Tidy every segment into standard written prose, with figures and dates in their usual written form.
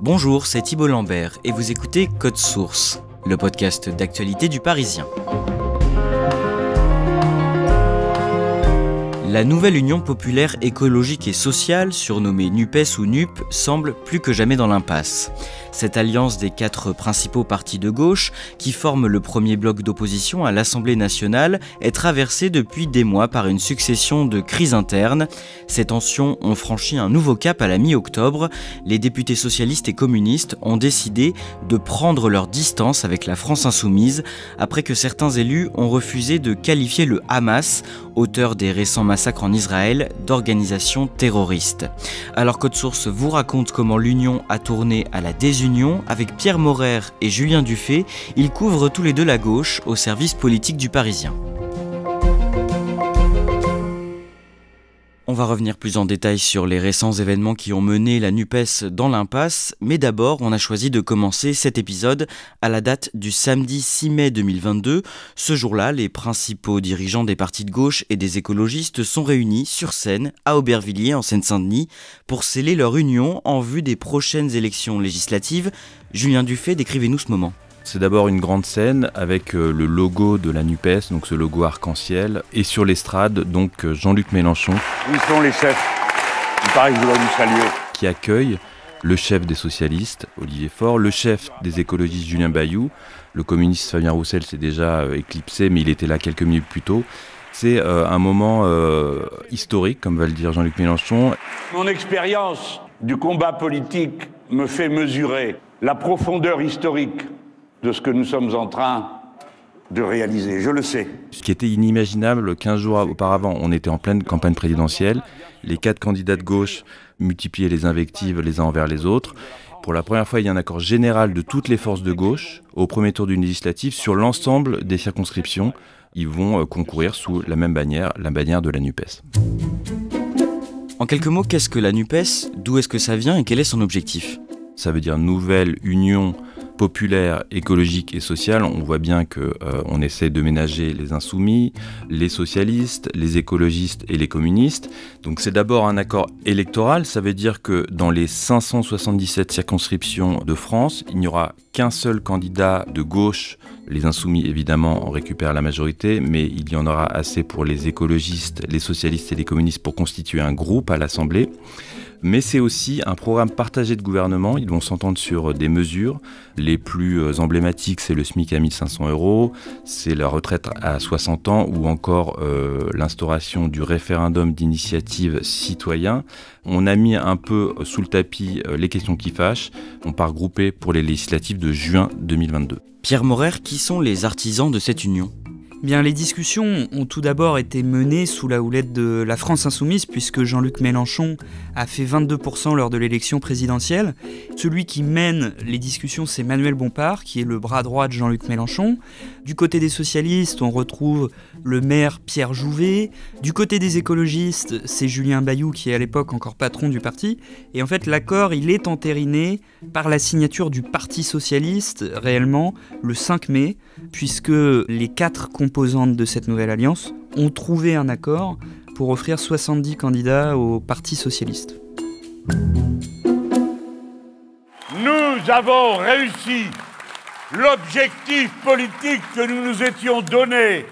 Bonjour, c'est Thibault Lambert et vous écoutez Code Source, le podcast d'actualité du Parisien. La nouvelle Union populaire écologique et sociale, surnommée NUPES ou NUP, semble plus que jamais dans l'impasse. Cette alliance des 4 principaux partis de gauche, qui forment le premier bloc d'opposition à l'Assemblée nationale, est traversée depuis des mois par une succession de crises internes. Ces tensions ont franchi un nouveau cap à la mi-octobre. Les députés socialistes et communistes ont décidé de prendre leur distance avec la France insoumise, après que certains élus ont refusé de qualifier le Hamas, auteur des récents massacres en Israël, d'organisation terroriste. Alors Code Source vous raconte comment l'Union a tourné à la désunion. Avec Pierre Morer et Julien Dufay, ils couvrent tous les deux la gauche au service politique du Parisien. On va revenir plus en détail sur les récents événements qui ont mené la NUPES dans l'impasse, mais d'abord on a choisi de commencer cet épisode à la date du samedi 6 mai 2022. Ce jour-là, les principaux dirigeants des partis de gauche et des écologistes sont réunis sur scène à Aubervilliers en Seine-Saint-Denis pour sceller leur union en vue des prochaines élections législatives. Julien Dufay, décrivez-nous ce moment. C'est d'abord une grande scène avec le logo de la NUPES, donc ce logo arc-en-ciel, et sur l'estrade, donc Jean-Luc Mélenchon. Où sont les chefs? Il paraît que je dois vous saluer. Qui accueille le chef des socialistes, Olivier Faure, le chef des écologistes, Julien Bayou. Le communiste Fabien Roussel s'est déjà éclipsé, mais il était là quelques minutes plus tôt. C'est un moment historique, comme va le dire Jean-Luc Mélenchon. Mon expérience du combat politique me fait mesurer la profondeur historique de ce que nous sommes en train de réaliser, je le sais. Ce qui était inimaginable 15 jours auparavant, on était en pleine campagne présidentielle, les 4 candidats de gauche multipliaient les invectives les uns envers les autres. Pour la première fois, il y a un accord général de toutes les forces de gauche au premier tour d'une législative sur l'ensemble des circonscriptions. Ils vont concourir sous la même bannière, la bannière de la NUPES. En quelques mots, qu'est-ce que la NUPES, d'où est-ce que ça vient et quel est son objectif ? Ça veut dire nouvelle union populaire, écologique et sociale. On voit bien qu'on essaie de ménager les insoumis, les socialistes, les écologistes et les communistes. Donc c'est d'abord un accord électoral, ça veut dire que dans les 577 circonscriptions de France, il n'y aura qu'un seul candidat de gauche. Les insoumis évidemment en récupèrent la majorité, mais il y en aura assez pour les écologistes, les socialistes et les communistes pour constituer un groupe à l'Assemblée. Mais c'est aussi un programme partagé de gouvernement. Ils vont s'entendre sur des mesures. Les plus emblématiques, c'est le SMIC à 1 500 €, c'est la retraite à 60 ans ou encore l'instauration du référendum d'initiative citoyen. On a mis un peu sous le tapis les questions qui fâchent. On part grouper pour les législatives de juin 2022. Pierre Morer, qui sont les artisans de cette union ? Bien, les discussions ont tout d'abord été menées sous la houlette de la France insoumise, puisque Jean-Luc Mélenchon a fait 22% lors de l'élection présidentielle. Celui qui mène les discussions, c'est Manuel Bompard, qui est le bras droit de Jean-Luc Mélenchon. Du côté des socialistes, on retrouve le maire Pierre Jouvet. Du côté des écologistes, c'est Julien Bayou, qui est à l'époque encore patron du parti. Et en fait, l'accord, il est entériné par la signature du Parti socialiste, réellement, le 5 mai, puisque les 4 composantes de cette nouvelle alliance ont trouvé un accord pour offrir 70 candidats au Parti socialiste. Nous avons réussi l'objectif politique que nous nous étions donné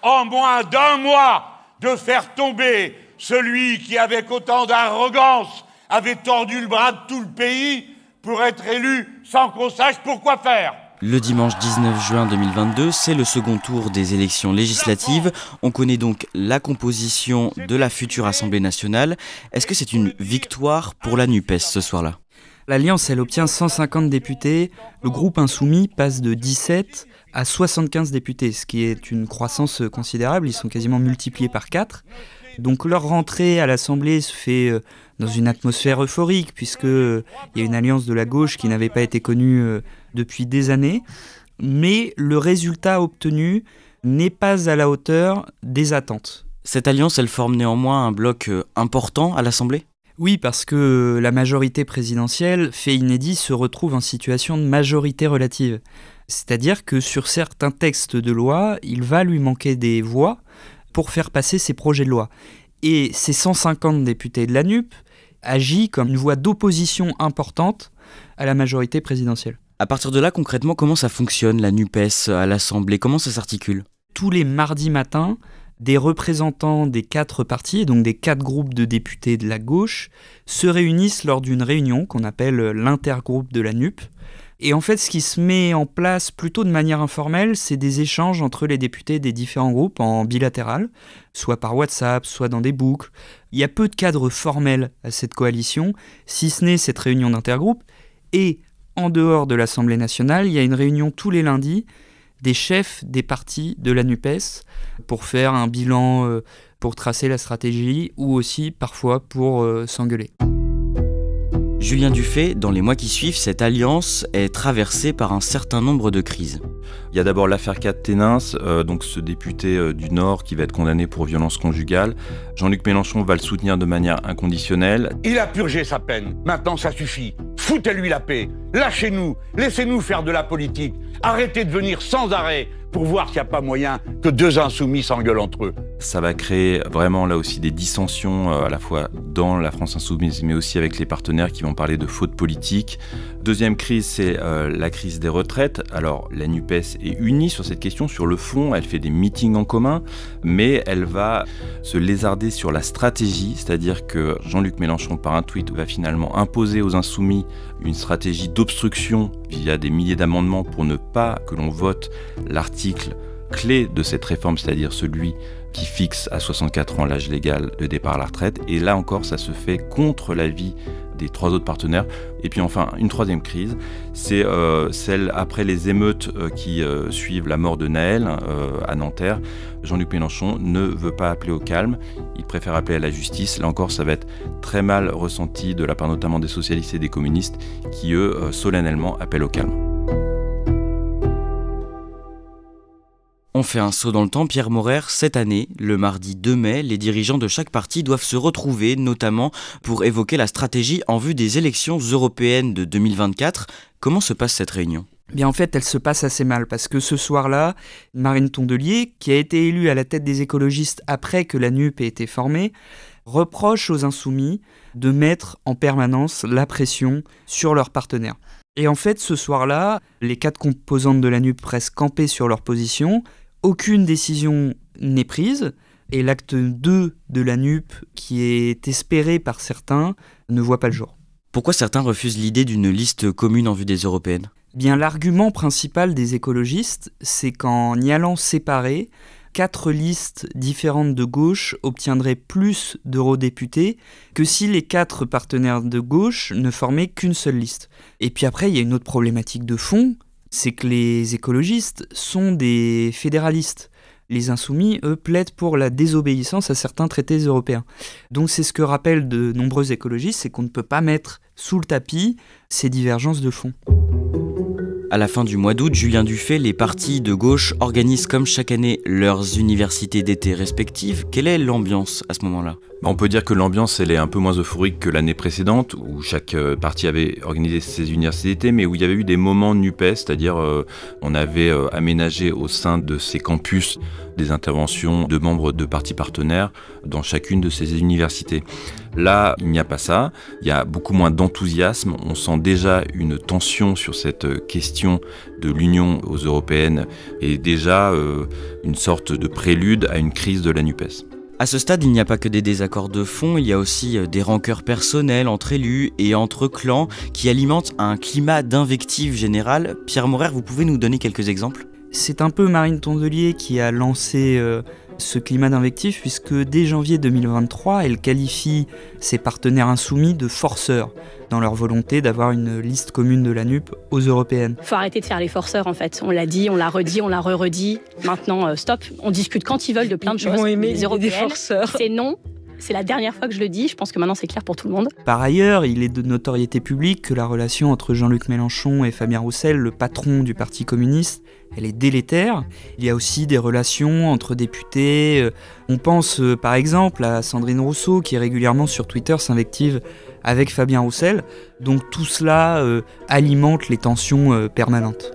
en moins d'1 mois de faire tomber celui qui, avec autant d'arrogance, avait tordu le bras de tout le pays pour être élu sans qu'on sache pourquoi faire. Le dimanche 19 juin 2022, c'est le second tour des élections législatives. On connaît donc la composition de la future Assemblée nationale. Est-ce que c'est une victoire pour la NUPES ce soir-là ? L'Alliance, elle obtient 150 députés. Le groupe insoumis passe de 17 à 75 députés, ce qui est une croissance considérable. Ils sont quasiment multipliés par 4. Donc leur rentrée à l'Assemblée se fait dans une atmosphère euphorique, puisqu'il y a une alliance de la gauche qui n'avait pas été connue depuis des années. Mais le résultat obtenu n'est pas à la hauteur des attentes. Cette alliance, elle forme néanmoins un bloc important à l'Assemblée ? Oui, parce que la majorité présidentielle, fait inédit, se retrouve en situation de majorité relative. C'est-à-dire que sur certains textes de loi, il va lui manquer des voix pour faire passer ces projets de loi. Et ces 150 députés de la NUP, agit comme une voie d'opposition importante à la majorité présidentielle. À partir de là, concrètement, comment ça fonctionne, la NUPES à l'Assemblée? Comment ça s'articule? Tous les mardis matins, des représentants des 4 partis, donc des 4 groupes de députés de la gauche, se réunissent lors d'une réunion qu'on appelle l'intergroupe de la NUP. Et en fait, ce qui se met en place plutôt de manière informelle, c'est des échanges entre les députés des différents groupes en bilatéral, soit par WhatsApp, soit dans des boucles. Il y a peu de cadre formel à cette coalition, si ce n'est cette réunion d'intergroupe. Et en dehors de l'Assemblée nationale, il y a une réunion tous les lundis des chefs des partis de la NUPES pour faire un bilan, pour tracer la stratégie ou aussi parfois pour s'engueuler. Julien Dufay, dans les mois qui suivent, cette alliance est traversée par un certain nombre de crises. Il y a d'abord l'affaire Quatennens, donc ce député du Nord qui va être condamné pour violence conjugale. Jean-Luc Mélenchon va le soutenir de manière inconditionnelle. Il a purgé sa peine, maintenant ça suffit. Foutez-lui la paix, lâchez-nous, laissez-nous faire de la politique. Arrêtez de venir sans arrêt pour voir qu'il n'y a pas moyen que 2 insoumis s'engueulent entre eux. Ça va créer vraiment là aussi des dissensions à la fois dans la France insoumise mais aussi avec les partenaires qui vont parler de faute politique. Deuxième crise, c'est la crise des retraites. Alors la NUPES est unie sur cette question, sur le fond, elle fait des meetings en commun, mais elle va se lézarder sur la stratégie, c'est-à-dire que Jean-Luc Mélenchon par un tweet va finalement imposer aux insoumis une stratégie d'obstruction via des milliers d'amendements pour ne pas que l'on vote l'article clé de cette réforme, c'est-à-dire celui qui fixe à 64 ans l'âge légal de départ à la retraite. Et là encore, ça se fait contre l'avis des 3 autres partenaires. Et puis enfin, une troisième crise, c'est celle après les émeutes qui suivent la mort de Naël à Nanterre. Jean-Luc Mélenchon ne veut pas appeler au calme, il préfère appeler à la justice. Là encore, ça va être très mal ressenti de la part notamment des socialistes et des communistes qui, eux, solennellement appellent au calme. On fait un saut dans le temps, Pierre Maurer. Cette année, le mardi 2 mai, les dirigeants de chaque parti doivent se retrouver, notamment pour évoquer la stratégie en vue des élections européennes de 2024. Comment se passe cette réunion ? Bien, en fait, elle se passe assez mal parce que ce soir-là, Marine Tondelier, qui a été élue à la tête des écologistes après que la NUP ait été formée, reproche aux insoumis de mettre en permanence la pression sur leurs partenaires. Et en fait, ce soir-là, les 4 composantes de la NUP restent campées sur leur position. Aucune décision n'est prise et l'acte 2 de la NUP, qui est espéré par certains, ne voit pas le jour. Pourquoi certains refusent l'idée d'une liste commune en vue des européennes ? Bien, l'argument principal des écologistes, c'est qu'en y allant séparer, 4 listes différentes de gauche obtiendraient plus d'eurodéputés que si les 4 partenaires de gauche ne formaient qu'une seule liste. Et puis après, il y a une autre problématique de fond, c'est que les écologistes sont des fédéralistes. Les insoumis, eux, plaident pour la désobéissance à certains traités européens. Donc c'est ce que rappellent de nombreux écologistes, c'est qu'on ne peut pas mettre sous le tapis ces divergences de fond. À la fin du mois d'août, Julien Dufay, les partis de gauche organisent comme chaque année leurs universités d'été respectives. Quelle est l'ambiance à ce moment-là ? On peut dire que l'ambiance elle est un peu moins euphorique que l'année précédente, où chaque parti avait organisé ses universités d'été, mais où il y avait eu des moments NUPES, c'est-à-dire on avait aménagé au sein de ces campus des interventions de membres de partis partenaires dans chacune de ces universités. Là, il n'y a pas ça, il y a beaucoup moins d'enthousiasme, on sent déjà une tension sur cette question de l'union aux européennes et déjà une sorte de prélude à une crise de la NUPES. À ce stade, il n'y a pas que des désaccords de fond, il y a aussi des rancœurs personnelles entre élus et entre clans qui alimentent un climat d'invective générale. Pierre Maurer, vous pouvez nous donner quelques exemples ? C'est un peu Marine Tondelier qui a lancé ce climat d'invective puisque dès janvier 2023, elle qualifie ses partenaires insoumis de forceurs dans leur volonté d'avoir une liste commune de la NUP aux européennes. Il faut arrêter de faire les forceurs en fait. On l'a dit, on l'a redit, on l'a re-redit. Maintenant, stop. On discute quand ils veulent de plein de choses. Les européennes, c'est non. C'est la dernière fois que je le dis, je pense que maintenant c'est clair pour tout le monde. Par ailleurs, il est de notoriété publique que la relation entre Jean-Luc Mélenchon et Fabien Roussel, le patron du Parti communiste, elle est délétère. Il y a aussi des relations entre députés. On pense par exemple à Sandrine Rousseau qui régulièrement sur Twitter s'invective avec Fabien Roussel. Donc tout cela alimente les tensions permanentes.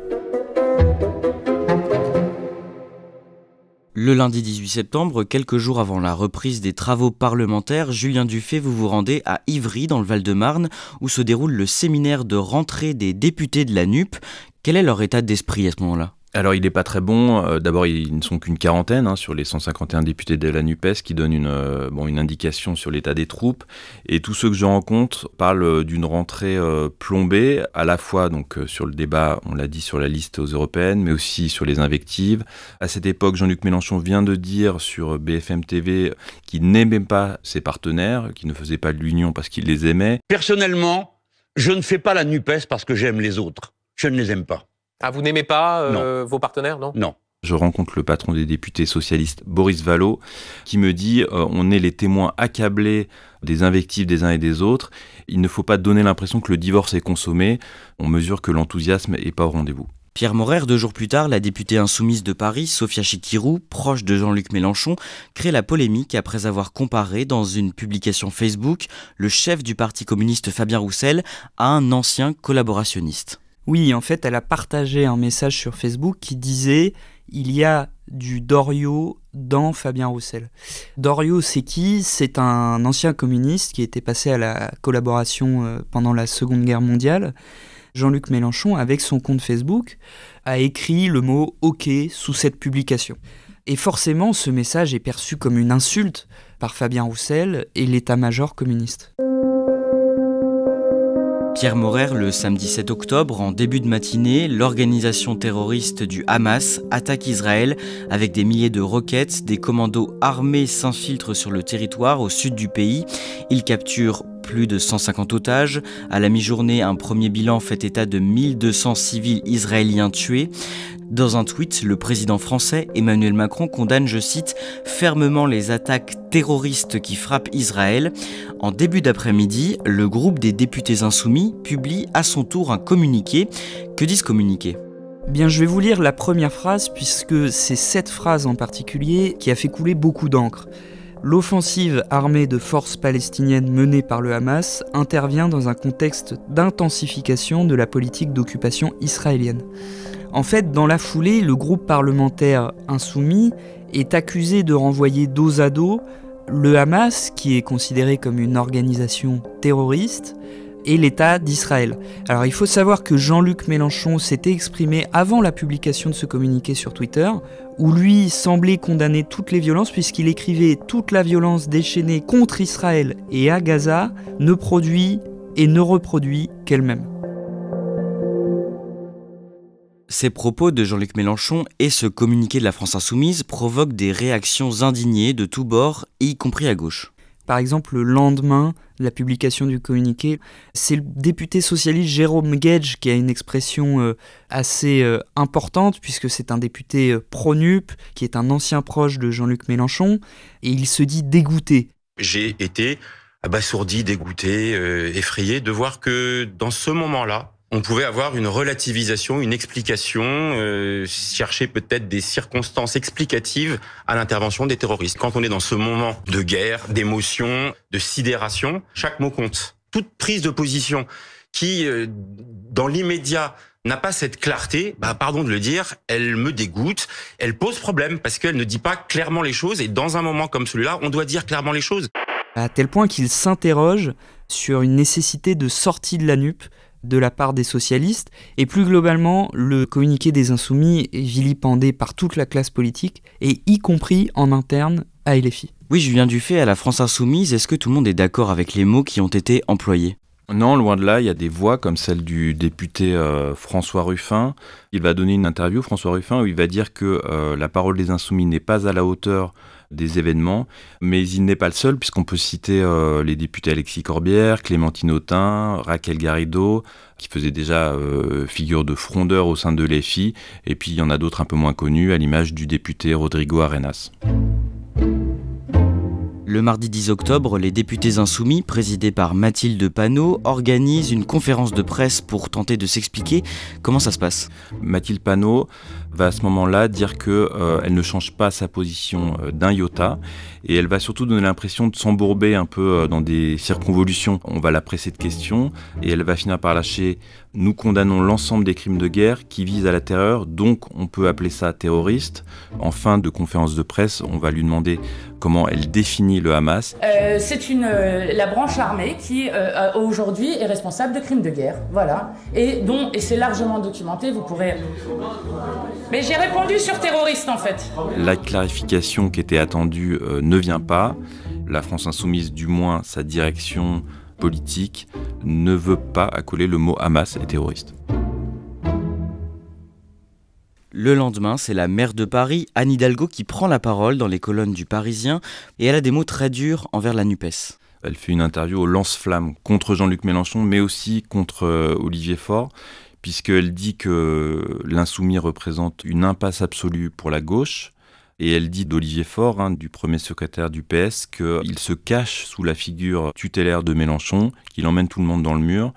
Le lundi 18 septembre, quelques jours avant la reprise des travaux parlementaires, Julien Dufay, vous vous rendez à Ivry, dans le Val-de-Marne, où se déroule le séminaire de rentrée des députés de la NUP. Quel est leur état d'esprit à ce moment-là ? Alors il n'est pas très bon, d'abord ils ne sont qu'une quarantaine sur les 151 députés de la NUPES qui donnent une indication sur l'état des troupes, et tous ceux que je rencontre parlent d'une rentrée plombée, à la fois donc sur le débat, on l'a dit, sur la liste aux européennes, mais aussi sur les invectives. À cette époque, Jean-Luc Mélenchon vient de dire sur BFM TV qu'il n'aimait pas ses partenaires, qu'il ne faisait pas de l'union parce qu'il les aimait. Personnellement, je ne fais pas la NUPES parce que j'aime les autres, je ne les aime pas. Ah, vous n'aimez pas vos partenaires, non ? Non. Je rencontre le patron des députés socialistes, Boris Vallaud, qui me dit on est les témoins accablés des invectives des uns et des autres. Il ne faut pas donner l'impression que le divorce est consommé. On mesure que l'enthousiasme n'est pas au rendez-vous. Pierre Maurer, 2 jours plus tard, la députée insoumise de Paris, Sophia Chikirou, proche de Jean-Luc Mélenchon, crée la polémique après avoir comparé dans une publication Facebook le chef du Parti communiste Fabien Roussel à un ancien collaborationniste. Oui, en fait, elle a partagé un message sur Facebook qui disait « Il y a du Doriot dans Fabien Roussel ». Doriot, c'est qui ? C'est un ancien communiste qui était passé à la collaboration pendant la Seconde Guerre mondiale. Jean-Luc Mélenchon, avec son compte Facebook, a écrit le mot « OK » sous cette publication. Et forcément, ce message est perçu comme une insulte par Fabien Roussel et l'état-major communiste. Pierre Maurer, le samedi 7 octobre, en début de matinée, l'organisation terroriste du Hamas attaque Israël avec des milliers de roquettes. Des commandos armés s'infiltrent sur le territoire au sud du pays. Ils capturent plus de 150 otages. À la mi-journée, un premier bilan fait état de 1200 civils israéliens tués. Dans un tweet, le président français Emmanuel Macron condamne, je cite, « fermement les attaques terroristes qui frappent Israël ». En début d'après-midi, le groupe des députés insoumis publie à son tour un communiqué. Que dit ce communiqué ? Bien, je vais vous lire la première phrase puisque c'est cette phrase en particulier qui a fait couler beaucoup d'encre. L'offensive armée de forces palestiniennes menée par le Hamas intervient dans un contexte d'intensification de la politique d'occupation israélienne. En fait, dans la foulée, le groupe parlementaire insoumis est accusé de renvoyer dos à dos le Hamas, qui est considéré comme une organisation terroriste, et l'État d'Israël. Alors il faut savoir que Jean-Luc Mélenchon s'était exprimé avant la publication de ce communiqué sur Twitter, où lui semblait condamner toutes les violences puisqu'il écrivait « Toute la violence déchaînée contre Israël et à Gaza ne produit et ne reproduit qu'elle-même ». Ces propos de Jean-Luc Mélenchon et ce communiqué de la France Insoumise provoquent des réactions indignées de tous bords, y compris à gauche. Par exemple, le lendemain de la publication du communiqué, c'est le député socialiste Jérôme Guedj qui a une expression assez importante, puisque c'est un député pro-NUP, qui est un ancien proche de Jean-Luc Mélenchon, et il se dit dégoûté. J'ai été abasourdi, dégoûté, effrayé de voir que dans ce moment-là, on pouvait avoir une relativisation, une explication, chercher peut-être des circonstances explicatives à l'intervention des terroristes. Quand on est dans ce moment de guerre, d'émotion, de sidération, chaque mot compte. Toute prise de position qui, dans l'immédiat, n'a pas cette clarté, pardon de le dire, elle me dégoûte, elle pose problème parce qu'elle ne dit pas clairement les choses, et dans un moment comme celui-là, on doit dire clairement les choses. À tel point qu'il s'interroge sur une nécessité de sortie de la NUP de la part des socialistes, et plus globalement, le communiqué des Insoumis est vilipendé par toute la classe politique, et y compris en interne à LFI. Oui, Julien Dufay, à la France Insoumise, est-ce que tout le monde est d'accord avec les mots qui ont été employés ? Non, loin de là, il y a des voix comme celle du député François Ruffin. Il va donner une interview, François Ruffin, où il va dire que la parole des Insoumis n'est pas à la hauteur des événements, mais il n'est pas le seul, puisqu'on peut citer les députés Alexis Corbière, Clémentine Autain, Raquel Garrido, qui faisaient déjà figure de frondeur au sein de l'EFI, et puis il y en a d'autres un peu moins connus, à l'image du député Rodrigo Arenas. Le mardi 10 octobre, les députés insoumis, présidés par Mathilde Panot, organisent une conférence de presse pour tenter de s'expliquer. Comment ça se passe ? Mathilde Panot va à ce moment-là dire qu'elle ne change pas sa position d'un iota et elle va surtout donner l'impression de s'embourber un peu dans des circonvolutions. On va la presser de questions et elle va finir par lâcher « Nous condamnons l'ensemble des crimes de guerre qui visent à la terreur, donc on peut appeler ça terroriste ». En fin de conférence de presse, on va lui demander comment elle définit le Hamas. C'est la branche armée qui aujourd'hui est responsable de crimes de guerre, voilà, et c'est largement documenté. Vous pourrez. Mais j'ai répondu sur terroriste en fait. La clarification qui était attendue ne vient pas. La France insoumise, du moins sa direction politique, ne veut pas accoler le mot Hamas et terroriste. Le lendemain, c'est la maire de Paris, Anne Hidalgo, qui prend la parole dans les colonnes du Parisien et elle a des mots très durs envers la NUPES. Elle fait une interview au lance-flamme contre Jean-Luc Mélenchon, mais aussi contre Olivier Faure, puisqu'elle dit que l'insoumis représente une impasse absolue pour la gauche. Et elle dit d'Olivier Faure, du premier secrétaire du PS, qu'il se cache sous la figure tutélaire de Mélenchon, qu'il emmène tout le monde dans le mur.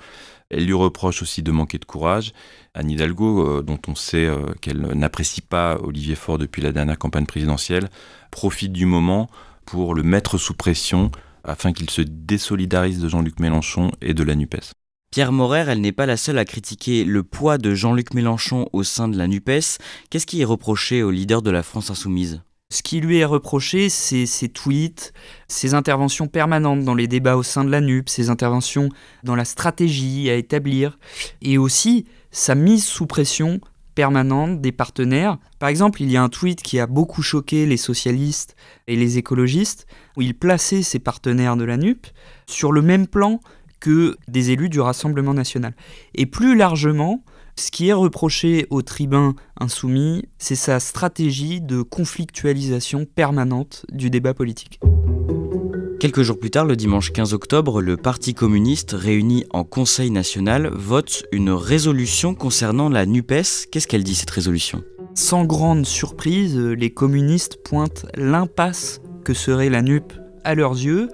Elle lui reproche aussi de manquer de courage. Anne Hidalgo, dont on sait qu'elle n'apprécie pas Olivier Faure depuis la dernière campagne présidentielle, profite du moment pour le mettre sous pression afin qu'il se désolidarise de Jean-Luc Mélenchon et de la NUPES. Pierre Maurer, elle n'est pas la seule à critiquer le poids de Jean-Luc Mélenchon au sein de la NUPES. Qu'est-ce qui est reproché au leader de la France insoumise ? Ce qui lui est reproché, c'est ses tweets, ses interventions permanentes dans les débats au sein de la NUP, ses interventions dans la stratégie à établir, et aussi sa mise sous pression permanente des partenaires. Par exemple, il y a un tweet qui a beaucoup choqué les socialistes et les écologistes, où il plaçait ses partenaires de la NUP sur le même plan que des élus du Rassemblement national. Et plus largement, ce qui est reproché au tribun insoumis, c'est sa stratégie de conflictualisation permanente du débat politique. Quelques jours plus tard, le dimanche 15 octobre, le Parti communiste, réuni en Conseil national, vote une résolution concernant la NUPES. Qu'est-ce qu'elle dit, cette résolution ? Sans grande surprise, les communistes pointent l'impasse que serait la NUP à leurs yeux.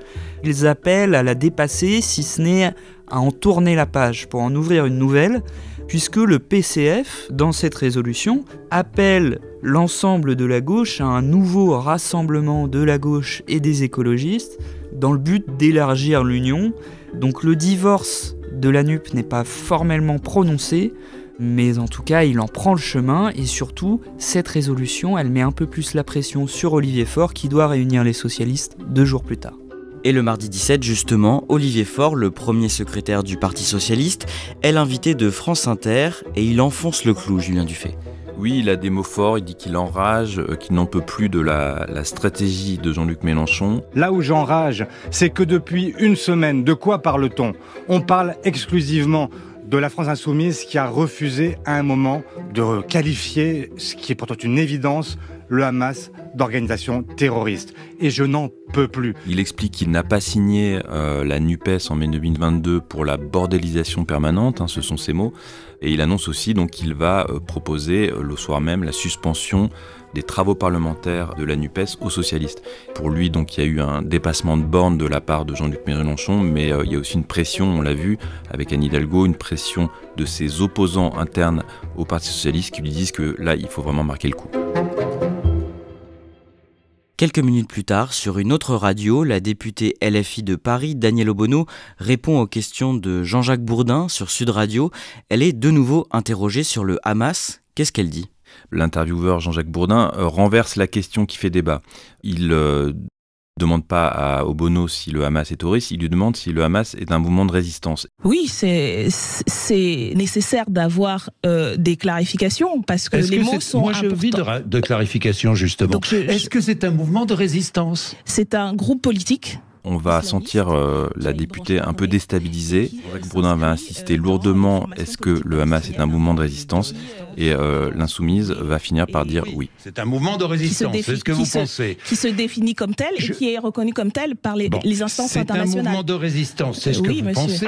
Ils appellent à la dépasser, si ce n'est à en tourner la page pour en ouvrir une nouvelle, puisque le PCF, dans cette résolution, appelle l'ensemble de la gauche à un nouveau rassemblement de la gauche et des écologistes dans le but d'élargir l'union. Donc le divorce de la NUP n'est pas formellement prononcé, mais en tout cas, il en prend le chemin et surtout, cette résolution, elle met un peu plus la pression sur Olivier Faure qui doit réunir les socialistes 2 jours plus tard. Et le mardi 17, justement, Olivier Faure, le premier secrétaire du Parti socialiste, est l'invité de France Inter et il enfonce le clou, Julien Dufay. Oui, il a des mots forts, il dit qu'il enrage, qu'il n'en peut plus de la stratégie de Jean-Luc Mélenchon. Là où j'enrage, c'est que depuis une semaine, de quoi parle-t-on ? On parle exclusivement de la France insoumise qui a refusé à un moment de qualifier, ce qui est pourtant une évidence, le Hamas d'organisation terroriste. Et je n'en peux plus. Il explique qu'il n'a pas signé la NUPES en mai 2022 pour la bordélisation permanente, ce sont ses mots. Et il annonce aussi donc qu'il va proposer le soir même la suspension des travaux parlementaires de la NUPES aux socialistes. Pour lui, donc, il y a eu un dépassement de borne de la part de Jean-Luc Mélenchon, mais il y a aussi une pression, on l'a vu avec Anne Hidalgo, une pression de ses opposants internes au Parti socialiste qui lui disent que là, il faut vraiment marquer le coup. Quelques minutes plus tard, sur une autre radio, la députée LFI de Paris, Danielle Obono, répond aux questions de Jean-Jacques Bourdin sur Sud Radio. Elle est de nouveau interrogée sur le Hamas. Qu'est-ce qu'elle dit ? L'intervieweur Jean-Jacques Bourdin renverse la question qui fait débat. Il demande pas à Obono si le Hamas est terroriste, il lui demande si le Hamas est un mouvement de résistance. Oui, c'est nécessaire d'avoir des clarifications parce que les mots sont importants. Moi, j'ai envie de clarification, justement. Est-ce que c'est un mouvement de résistance ? C'est un groupe politique. On va sentir la députée un peu déstabilisée. Jean-Jacques Bourdin va insister lourdement, est-ce que le Hamas est un mouvement de résistance ? Et l'insoumise va finir par dire oui. C'est un mouvement de résistance, c'est ce que vous pensez. Qui se définit comme tel et qui est reconnu comme tel par les instances internationales. C'est un mouvement de résistance, c'est ce que vous pensez.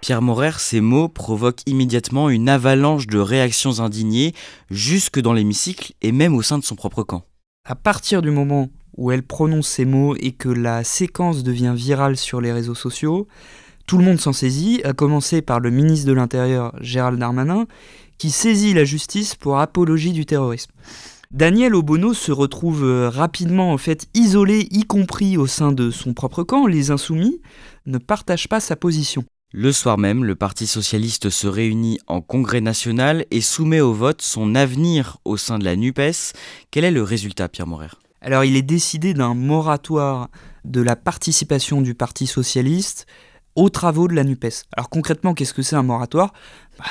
Pierre Maurer, ces mots provoquent immédiatement une avalanche de réactions indignées, jusque dans l'hémicycle et même au sein de son propre camp. À partir du moment où elle prononce ces mots et que la séquence devient virale sur les réseaux sociaux, tout le monde s'en saisit, à commencer par le ministre de l'Intérieur Gérald Darmanin, qui saisit la justice pour apologie du terrorisme. Daniel Obono se retrouve rapidement en fait isolé, y compris au sein de son propre camp. Les Insoumis ne partagent pas sa position. Le soir même, le Parti socialiste se réunit en congrès national et soumet au vote son avenir au sein de la NUPES. Quel est le résultat, Pierre Morer ? Alors il est décidé d'un moratoire de la participation du Parti socialiste aux travaux de la NUPES. Alors concrètement, qu'est-ce que c'est un moratoire ?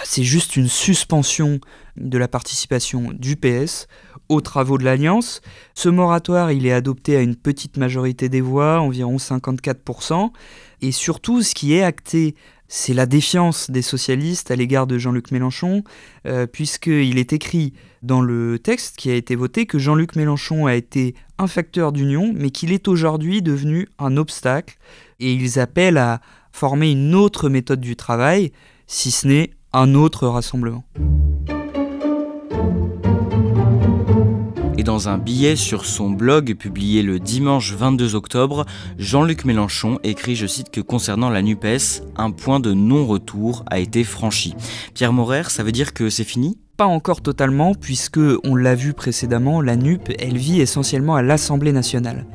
C'est juste une suspension de la participation du PS aux travaux de l'Alliance. Ce moratoire, il est adopté à une petite majorité des voix, environ 54%. Et surtout, ce qui est acté, c'est la défiance des socialistes à l'égard de Jean-Luc Mélenchon, puisqu'il est écrit dans le texte qui a été voté que Jean-Luc Mélenchon a été un facteur d'union, mais qu'il est aujourd'hui devenu un obstacle. Et ils appellent à former une autre méthode du travail, si ce n'est un autre rassemblement. Et dans un billet sur son blog publié le dimanche 22 octobre, Jean-Luc Mélenchon écrit, je cite, que concernant la NUPES, un point de non-retour a été franchi. Pierre Morer, ça veut dire que c'est fini ? Pas encore totalement, puisque, on l'a vu précédemment, la NUP, elle vit essentiellement à l'Assemblée nationale.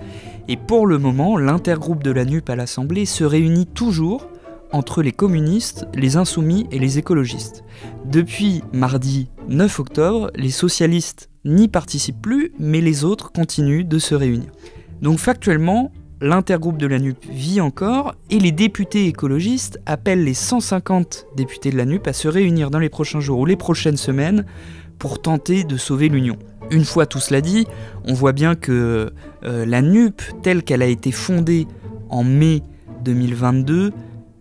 Et pour le moment, l'intergroupe de la NUP à l'Assemblée se réunit toujours entre les communistes, les insoumis et les écologistes. Depuis mardi 9 octobre, les socialistes n'y participent plus, mais les autres continuent de se réunir. Donc factuellement, l'intergroupe de la NUP vit encore, et les députés écologistes appellent les 150 députés de la NUP à se réunir dans les prochains jours ou les prochaines semaines pour tenter de sauver l'Union. Une fois tout cela dit, on voit bien que la NUP, telle qu'elle a été fondée en mai 2022,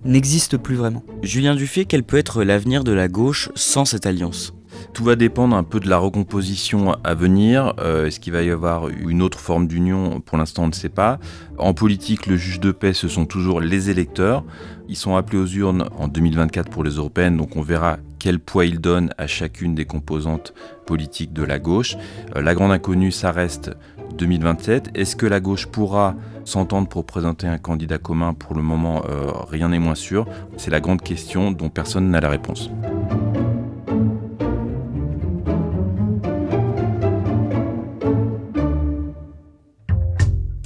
n'existe plus vraiment. Julien Dufay, quel peut être l'avenir de la gauche sans cette alliance ? Tout va dépendre un peu de la recomposition à venir. Est-ce qu'il va y avoir une autre forme d'union ? Pour l'instant, on ne sait pas. En politique, le juge de paix, ce sont toujours les électeurs. Ils sont appelés aux urnes en 2024 pour les européennes, donc on verra quel poids ils donnent à chacune des composantes politiques de la gauche. La grande inconnue, ça reste 2027. Est-ce que la gauche pourra s'entendre pour présenter un candidat commun ? Pour le moment, rien n'est moins sûr. C'est la grande question dont personne n'a la réponse.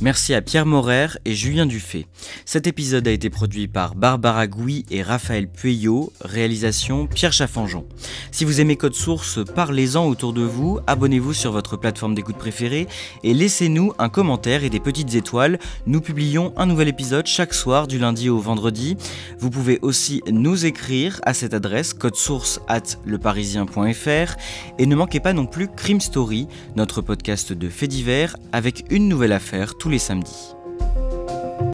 Merci à Pierre Morer et Julien Dufay. Cet épisode a été produit par Barbara Gouy et Raphaël Pueyo, réalisation Pierre Chaffanjon. Si vous aimez Code Source, parlez-en autour de vous, abonnez-vous sur votre plateforme d'écoute préférée et laissez-nous un commentaire et des petites étoiles. Nous publions un nouvel épisode chaque soir du lundi au vendredi. Vous pouvez aussi nous écrire à cette adresse codesource@leparisien.fr et ne manquez pas non plus Crime Story, notre podcast de faits divers avec une nouvelle affaire tous les samedis.